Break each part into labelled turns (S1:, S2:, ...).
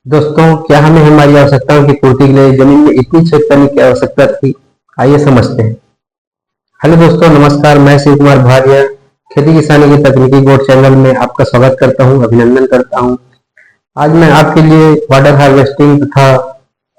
S1: दोस्तों, क्या हमें हमारी आवश्यकताओं की पूर्ति के लिए जमीन में इतनी छेद करने की आवश्यकता थी? आइए समझते हैं। हेलो दोस्तों, नमस्कार। मैं शिव कुमार भार्य खेती किसानी की तकनीकी बोर्ड चैनल में आपका स्वागत करता हूं, अभिनंदन करता हूं। आज मैं आपके लिए वाटर हार्वेस्टिंग तथा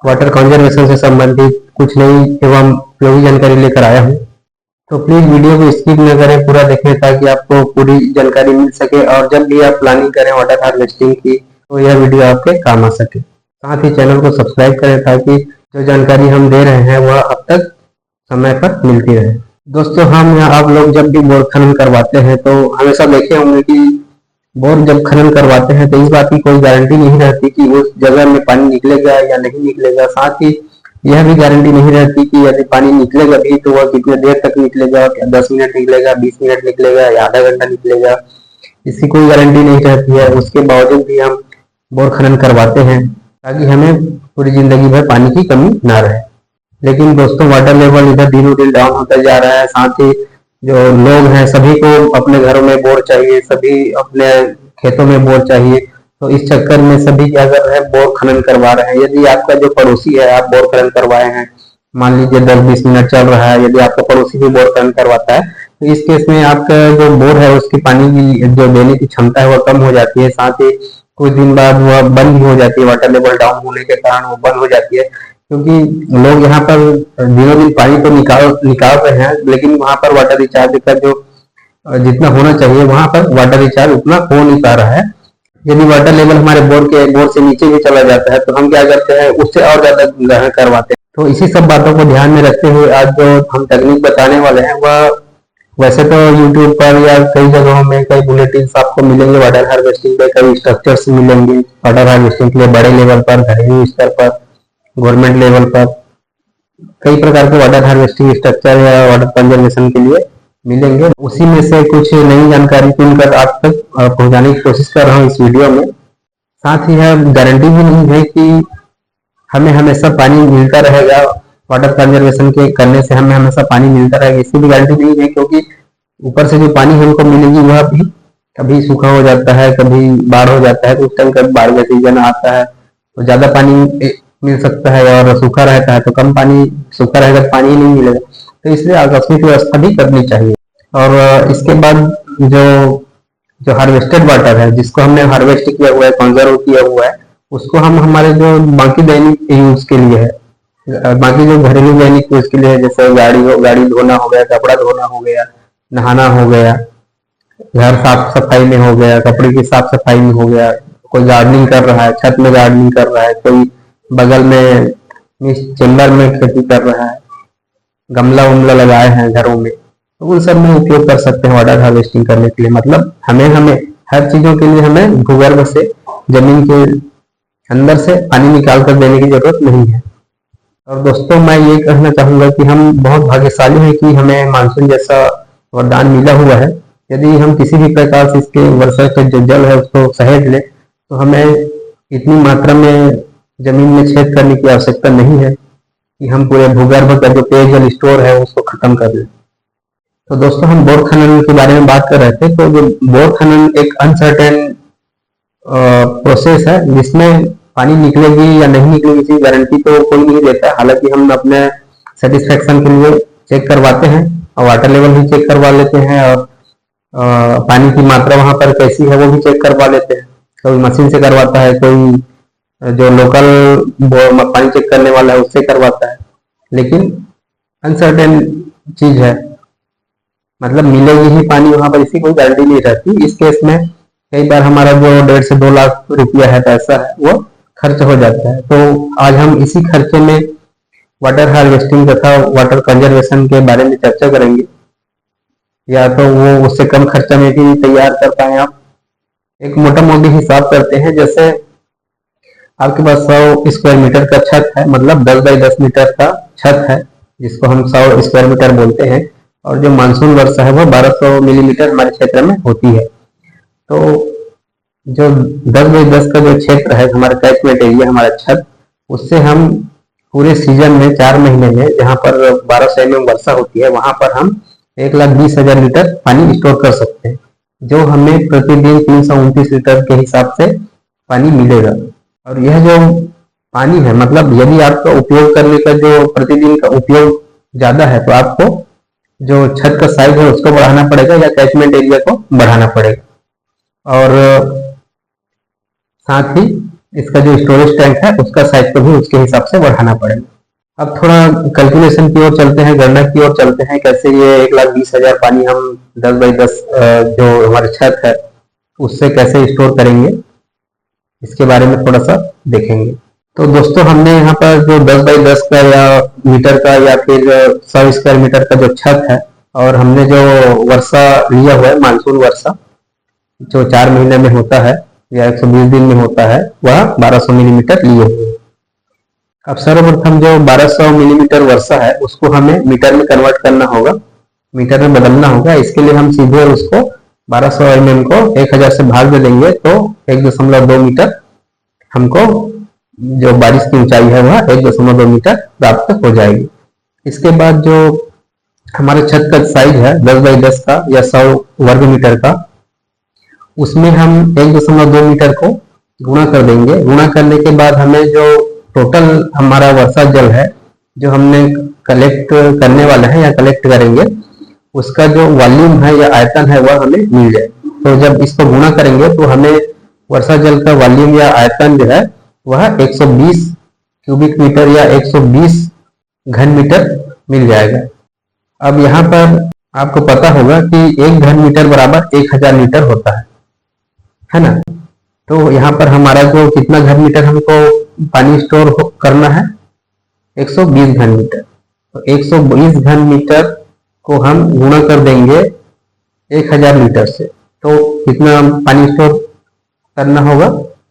S1: वाटर कंजर्वेशन से संबंधित कुछ नई एवं उपयोगी जानकारी लेकर आया हूं। तो प्लीज वीडियो को स्किप न करें, पूरा देखें ताकि आपको पूरी जानकारी मिल सके और जब भी आप प्लानिंग करें वाटर हार्वेस्टिंग की तो यह वीडियो आपके काम आ सके। साथ ही चैनल को सब्सक्राइब करें ताकि जो जानकारी हम दे रहे हैं वह अब तक समय पर मिलती रहे। दोस्तों, हम या आप लोग जब भी बोर खनन करवाते हैं तो हमेशा देखे होंगे कि बोर जब खनन करवाते हैं तो इस बात की कोई गारंटी नहीं रहती कि उस जगह में पानी निकलेगा या नहीं निकलेगा। साथ ही यह भी गारंटी नहीं रहती कि यदि पानी निकलेगा भी तो वह कितने देर तक निकलेगा, क्या 10 मिनट निकलेगा, 20 मिनट निकलेगा या आधा घंटा निकलेगा, इसकी कोई गारंटी नहीं रहती है। उसके बावजूद भी हम बोर खनन करवाते हैं ताकि हमें पूरी जिंदगी भर पानी की कमी ना रहे। लेकिन दोस्तों, वाटर लेवल इधर दिनों दिन डाउन होता जा रहा है। साथ ही जो लोग हैं सभी को अपने घरों में बोर चाहिए, सभी अपने खेतों में बोर चाहिए। तो इस चक्कर में सभी क्या कर रहे हैं, बोर खनन करवा रहे हैं। यदि आपका जो पड़ोसी है, आप बोर खनन करवाए हैं, मान लीजिए 10-20 मिनट चल रहा है, यदि आपका पड़ोसी भी बोर खनन करवाता है तो इस केस में आपका जो बोर है उसकी पानी की जो देने की क्षमता है वह कम हो जाती है। साथ ही कुछ दिन बाद वह बंद भी हो जाती है, वाटर लेवल डाउन होने के कारण वो बंद हो जाती है। क्योंकि लोग यहाँ पर दिनों दिन पानी तो निकाल रहे हैं, लेकिन वहाँ पर वाटर रिचार्ज का जो जितना होना चाहिए वहाँ पर वाटर रिचार्ज उतना हो नहीं पा रहा है। यदि वाटर लेवल हमारे बोर से नीचे भी चला जाता है तो हम क्या करते हैं, उससे और ज्यादा गहरा करवाते हैं। तो इसी सब बातों को ध्यान में रखते हुए आज जो हम तकनीक बताने वाले हैं वह वैसे तो यूट्यूब पर या कई जगहों में कई बुलेटिन आपको मिलेंगे वाटर हार्वेस्टिंग के, कई स्ट्रक्चर्स मिलेंगे वाटर हार्वेस्टिंग के लिए बड़े लेवल पर, घरेलू स्तर पर, गवर्नमेंट लेवल पर कई प्रकार के वाटर हार्वेस्टिंग स्ट्रक्चर या वाटर कंजर्वेशन के लिए मिलेंगे। उसी में से कुछ नई जानकारी चुनकर आप तक पहुंचाने की कोशिश कर रहा हूँ इस वीडियो में। साथ ही यह गारंटी भी नहीं है कि हमें हमेशा पानी मिलता रहेगा। वाटर कंजर्वेशन के करने से हमें हमेशा पानी मिलता रहेगा, इसकी भी गारंटी नहीं है। क्योंकि ऊपर से जो पानी हमको मिलेगी वह भी कभी सूखा हो जाता है, कभी बाढ़ हो जाता है। तो उस टाइम कभी बाढ़ का सीजन आता है तो ज्यादा पानी मिल सकता है और सूखा रहता है तो कम पानी, सूखा रहेगा तो पानी ही नहीं मिलेगा। तो इसलिए आकस्मिक व्यवस्था भी करनी चाहिए। और इसके बाद जो जो हार्वेस्टेड वाटर है, जिसको हमने हार्वेस्ट किया हुआ है, कंजर्व किया हुआ है, उसको हम हमारे जो बाकी दैनिक यूज के लिए है, बाकी जो घरेलू दैनिक यूज के लिए है, जैसे गाड़ी धोना हो गया, कपड़ा धोना हो गया, नहाना हो गया, घर साफ सफाई में हो गया, कपड़े की साफ सफाई में हो गया, कोई गार्डनिंग कर रहा है, छत में गार्डनिंग कर रहा है, कोई बगल में चेम्बर में खेती कर रहा है, गमला उमला लगाए हैं घरों में, तो उन सब में उपयोग कर सकते हैं वाटर हार्वेस्टिंग करने के लिए। मतलब हमें हमें हर चीजों के लिए हमें भूगर्भ से, जमीन के अंदर से पानी निकाल कर देने की जरूरत नहीं है। और दोस्तों, मैं ये कहना चाहूंगा कि हम बहुत भाग्यशाली हैं कि हमें मानसून जैसा वरदान मिला हुआ है। यदि हम किसी भी प्रकार से इसके वर्षा का जो जल है उसको सहेज ले तो हमें इतनी मात्रा में जमीन में छेद करने की आवश्यकता नहीं है कि हम पूरे भूगर्भ का जो पेयजल स्टोर है उसको खत्म कर दें। तो दोस्तों, हम बोर खनन के बारे में बात कर रहे थे। तो जो बोर खनन एक अनसर्टेन प्रोसेस है जिसमें पानी निकलेगी या नहीं निकलेगी इसकी गारंटी तो कोई नहीं देता। हालांकि हम अपने सेटिस्फेक्शन के लिए चेक करवाते हैं और वाटर लेवल भी चेक करवा लेते हैं और पानी की मात्रा वहां पर कैसी है वो भी चेक करवा लेते हैं। कोई मशीन से करवाता है, कोई जो लोकल पानी चेक करने वाला है उससे करवाता है। लेकिन अनसर्टेन चीज है, मतलब मिलेगी ही पानी वहां पर, इसकी कोई गारंटी नहीं रहती। इस केस में कई बार हमारा जो 1.5 से 2 लाख रुपया है, पैसा है, वो खर्च हो जाता है। तो आज हम इसी खर्चे में वाटर हार्वेस्टिंग तथा वाटर कंजर्वेशन के बारे में चर्चा करेंगे, या तो वो उससे कम खर्चा में भी तैयार कर पाए। आप एक मोटा मोटी हिसाब करते हैं, जैसे आपके पास 100 स्क्वायर मीटर का छत है, मतलब 10 बाई 10 मीटर का छत है, जिसको हम 100 स्क्वायर मीटर बोलते हैं। और जो मानसून वर्षा है वो 1200 मिलीमीटर हमारे क्षेत्र में होती है। तो जो 10 बाई 10 का जो क्षेत्र है, हमारा कैचमेंट एरिया, हमारा छत, उससे हम पूरे सीजन में 4 महीने में जहाँ पर 1200 mm वर्षा होती है वहां पर हम 1,20,000 लीटर पानी स्टोर कर सकते हैं, जो हमें प्रतिदिन 329 लीटर के हिसाब से पानी मिलेगा। और यह जो पानी है, मतलब यदि आपका उपयोग करने का जो प्रतिदिन का उपयोग ज़्यादा है तो आपको जो छत का साइज है उसको बढ़ाना पड़ेगा या कैचमेंट एरिया को बढ़ाना पड़ेगा। और साथ ही इसका जो स्टोरेज टैंक है उसका साइज को भी उसके हिसाब से बढ़ाना पड़ेगा। अब थोड़ा कैलकुलेशन की ओर चलते हैं, गणना की ओर चलते हैं, कैसे ये 1,20,000 पानी हम 10x10 जो हमारी छत है उससे कैसे स्टोर करेंगे, इसके बारे में थोड़ा सा देखेंगे। तो दोस्तों, हमने यहाँ पर जो 10x10 का या मीटर का या फिर 100 स्क्वायर मीटर का जो छत है, और हमने जो वर्षा लिया हुआ है, मानसून वर्षा जो 4 महीने में होता है या 120 दिन में होता है, वह 1200 मिलीमीटर लिए हुए हैं। अब सर्वप्रथम जो 1200 मिलीमीटर वर्षा है उसको हमें मीटर में कन्वर्ट करना होगा, मीटर में बदलना होगा। इसके लिए हम सीधे उसको 1200 mm को 1000 से भाग दे देंगे तो 1.2 मीटर हमको जो बारिश की ऊंचाई है वह 1.2 मीटर प्राप्त हो जाएगी। इसके बाद जो हमारे छत का साइज है 10x10 का या 100 वर्ग मीटर का, उसमें हम 1.2 मीटर को गुणा कर देंगे। गुणा करने के बाद हमें जो टोटल हमारा वर्षा जल है जो हमने कलेक्ट करने वाला है या कलेक्ट करेंगे, उसका जो वॉल्यूम है या आयतन है वह हमें मिल जाए। तो जब इसको गुणा करेंगे तो हमें वर्षा जल का वॉल्यूम या आयतन जो है वह 120 क्यूबिक मीटर या 120 घन मीटर मिल जाएगा। अब यहाँ पर आपको पता होगा कि 1 घन मीटर बराबर 1000 लीटर होता है ना। तो यहाँ पर हमारा जो कितना घन मीटर हमको पानी स्टोर करना है, 120 घन मीटर। तो 120 घन मीटर को हम गुणा कर देंगे 1000 लीटर से, तो कितना पानी स्टोर करना होगा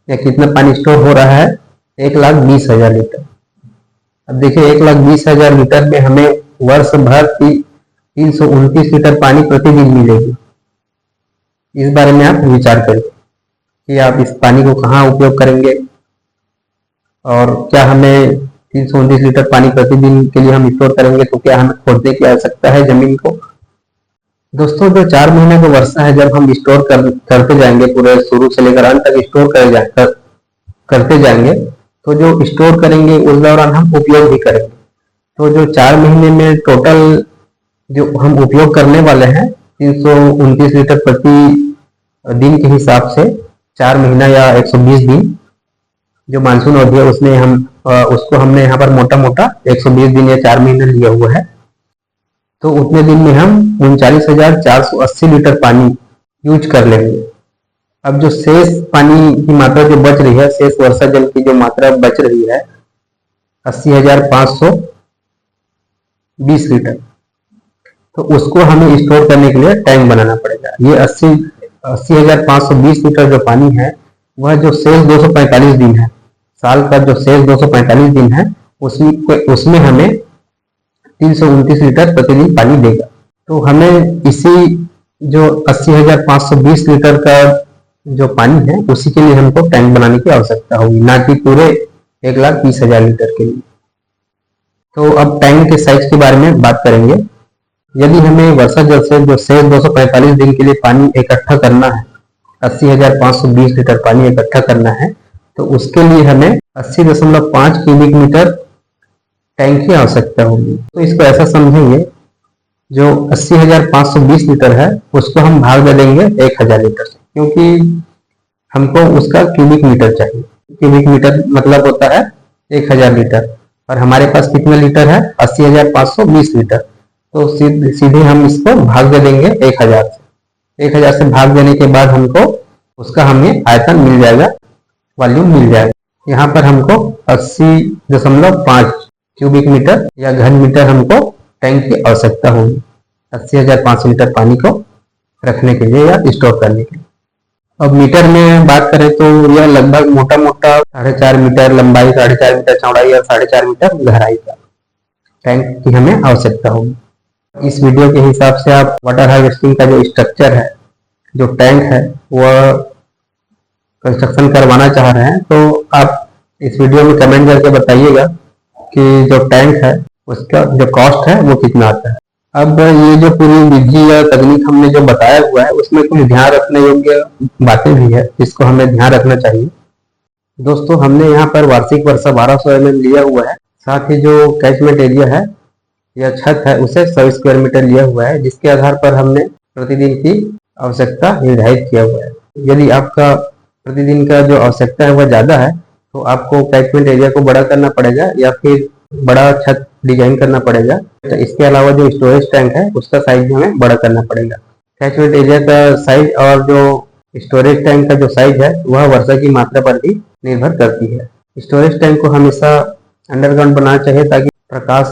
S1: या कितना पानी स्टोर हो रहा है, 1,20,000 लीटर। अब देखिए 1,20,000 लीटर में हमें वर्ष भर की 329 लीटर पानी प्रतिदिन मिलेगी। इस बारे में आप विचार करिए कि आप इस पानी को कहाँ उपयोग करेंगे और क्या हमें 329 लीटर पानी प्रतिदिन के लिए हम स्टोर करेंगे तो क्या हमें खोदने की आवश्यकता है जमीन को। दोस्तों, जो 4 महीने का वर्षा है जब हम स्टोर करते जाएंगे, पूरे शुरू से लेकर अंत तक स्टोर करते जाएंगे, तो जो स्टोर करेंगे उस दौरान हम उपयोग भी करेंगे। तो जो 4 महीने में टोटल जो हम उपयोग करने वाले हैं 329 लीटर प्रति दिन के हिसाब से 4 महीना या 120 दिन जो मानसून अवधि है उसमें हम उसको हमने यहाँ पर मोटा मोटा 120 दिन या 4 महीने लिया हुआ है। तो उतने दिन में हम 39,480 लीटर पानी यूज कर लेंगे। अब जो शेष पानी की मात्रा जो बच रही है, शेष वर्षा जल की जो मात्रा बच रही है 80,520 लीटर, तो उसको हमें स्टोर करने के लिए टैंक बनाना पड़ेगा। ये 80,520 लीटर जो पानी है वह जो शेष 245 दिन है, साल का जो शेष 245 दिन है उसमें हमें 329 लीटर प्रतिदिन पानी देगा। तो हमें इसी जो 80,520 लीटर का जो पानी है उसी के लिए हमको टैंक बनाने की आवश्यकता होगी, ना कि पूरे 1,20,000 लीटर के लिए। तो अब टैंक के साइज के बारे में बात करेंगे। यदि हमें वर्षा जल से जो शेष 245 दिन के लिए पानी इकट्ठा करना है, 80,520 लीटर पानी इकट्ठा करना है, तो उसके लिए हमें 80.5 क्यूबिक मीटर टैंक की आवश्यकता होगी। तो इसको ऐसा समझेंगे, जो 80,520 लीटर है उसको हम भाग दे देंगे 1,000 लीटर से, क्योंकि हमको उसका क्यूबिक मीटर चाहिए। क्यूबिक मीटर मतलब होता है 1,000 लीटर, और हमारे पास कितना लीटर है, 80,520 लीटर। तो सीधे हम इसको भाग दे देंगे 1,000 से। 1,000 से भाग देने के बाद हमको उसका हमें आयतन मिल जाएगा, वॉल्यूम मिल जाएगा। यहाँ पर हमको 80.5 क्यूबिक मीटर या घन मीटर हमको टैंक की आवश्यकता होगी 80,500 लीटर पानी को रखने के लिए या स्टोर करने के लिए। अब मीटर में बात करें तो यह लगभग मोटा मोटा 4.5 मीटर लंबाई, 4.5 मीटर चौड़ाई और 4.5 मीटर गहराई का टैंक की हमें आवश्यकता होगी। इस वीडियो के हिसाब से आप वाटर हार्वेस्टिंग का जो स्ट्रक्चर है, जो टैंक है, वह कंस्ट्रक्शन करवाना चाह रहे हैं, तो आप इस वीडियो में कमेंट करके बताइएगा कि जो टैंक है उसका जो कॉस्ट है वो कितना आता है। अब ये जो पूरी विधि या तकनीक हमने जो बताया हुआ है उसमें कुछ ध्यान रखने योग्य बातें भी है जिसको हमें ध्यान रखना चाहिए। दोस्तों हमने यहाँ पर वार्षिक वर्षा 1200 mm लिया हुआ है। साथ ही जो कैचमेंट एरिया है या छत है उसे 100 स्क्वायर मीटर लिया हुआ है, जिसके आधार पर हमने प्रतिदिन की आवश्यकता निर्धारित किया हुआ है। यदि आपका प्रतिदिन का जो आवश्यकता है वह ज़्यादा है तो आपको कैचमेंट एरिया को बड़ा करना पड़ेगा या फिर बड़ा छत डिजाइन करना पड़ेगा। तो इसके अलावा जो स्टोरेज टैंक है उसका साइज भी हमें बड़ा करना पड़ेगा। कैचमेंट एरिया का साइज और जो स्टोरेज टैंक का जो साइज है वह वर्षा की मात्रा पर भी निर्भर करती है। स्टोरेज टैंक को हमेशा अंडरग्राउंड बनाना चाहिए ताकि प्रकाश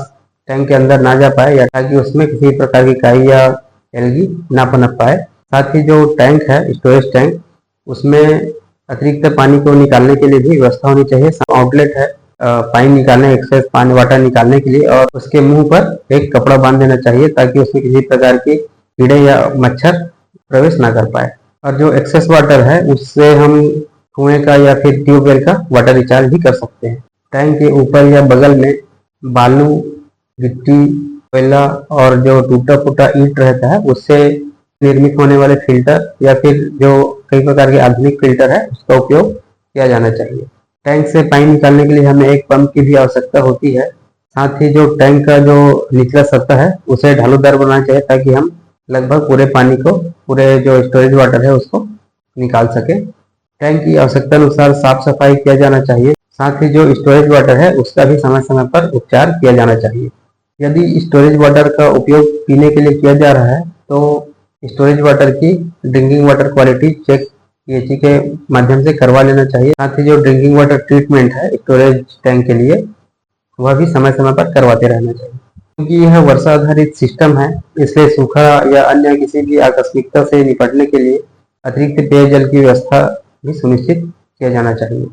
S1: टैंक के अंदर ना जा पाए या ताकि उसमें किसी प्रकार की काई या एल्गी ना पनप पाए। साथ ही जो टैंक है स्टोरेज टैंक उसमें अतिरिक्त पानी को निकालने के लिए भी व्यवस्था होनी चाहिए। आउटलेट है पानी निकालने एक्सेस पानी वाटर निकालने के लिए, और उसके मुंह पर एक कपड़ा बांध देना चाहिए ताकि उसमें किसी प्रकार के कीड़े या मच्छर प्रवेश ना कर पाए। और जो एक्सेस वाटर है उससे हम कुएं का या फिर ट्यूबवेल का वाटर रिचार्ज भी कर सकते हैं। टैंक के ऊपर या बगल में बालू, गिट्टी, कोयला और जो टूटा फूटा ईंट रहता है उससे निर्मित होने वाले फिल्टर या फिर जो कई प्रकार के आधुनिक फिल्टर है उसका उपयोग किया जाना चाहिए। टैंक से पानी निकालने के लिए हमें एक पंप की भी आवश्यकता होती है। साथ ही जो टैंक का जो निचला सतह है उसे ढालूदार बनाना चाहिए ताकि हम लगभग पूरे पानी को, पूरे जो स्टोरेज वाटर है उसको निकाल सके। टैंक की आवश्यकता अनुसार साफ सफाई किया जाना चाहिए। साथ ही जो स्टोरेज वाटर है उसका भी समय समय पर उपचार किया जाना चाहिए। यदि स्टोरेज वाटर का उपयोग पीने के लिए किया जा रहा है तो स्टोरेज वाटर की drinking water quality check PHE के माध्यम से करवा लेना चाहिए। साथ ही जो ड्रिंकिंग वाटर ट्रीटमेंट है स्टोरेज टैंक के लिए वह भी समय समय पर करवाते रहना चाहिए। क्योंकि यह वर्षा आधारित सिस्टम है इसलिए सूखा या अन्य किसी भी आकस्मिकता से निपटने के लिए अतिरिक्त पेयजल की व्यवस्था भी सुनिश्चित किया जाना चाहिए।